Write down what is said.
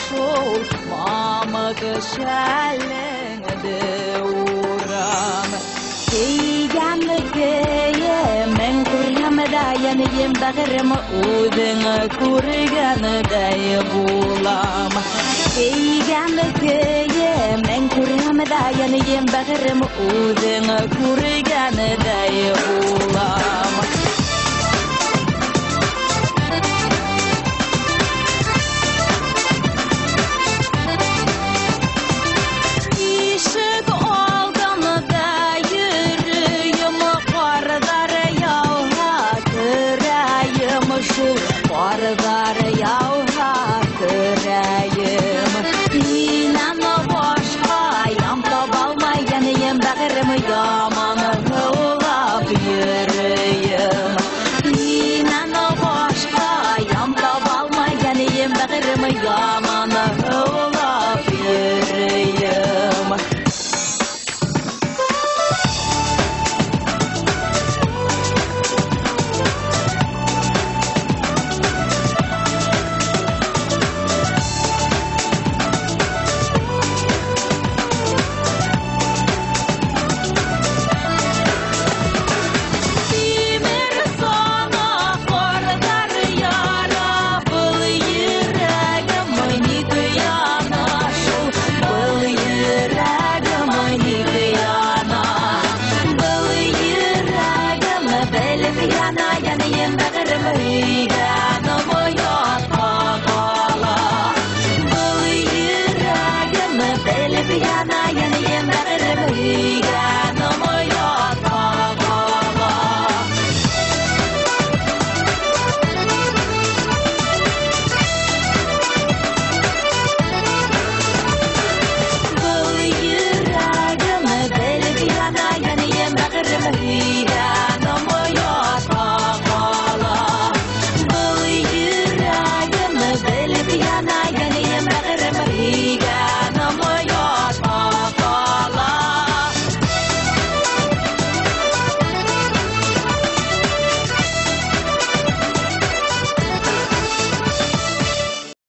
şol mamık şəlləngdə uğram Keyganlıkıya men kurhamda yanıyım dağırım Udın kurganıda bulam Keyganlıkıya men kurhamda yanıyım dağırım Udın kurganıda bulam Varlar yavha kırayım İnanma boşa yamta balmayanıyım Bağırımı yamanı hılap yürüyüm İnanma boşa yamta balmayanıyım Bağırımı yamanı hılap yürüyüm Yanayım bağırımı yanımı yatma kala Bu yüreğimi belip yana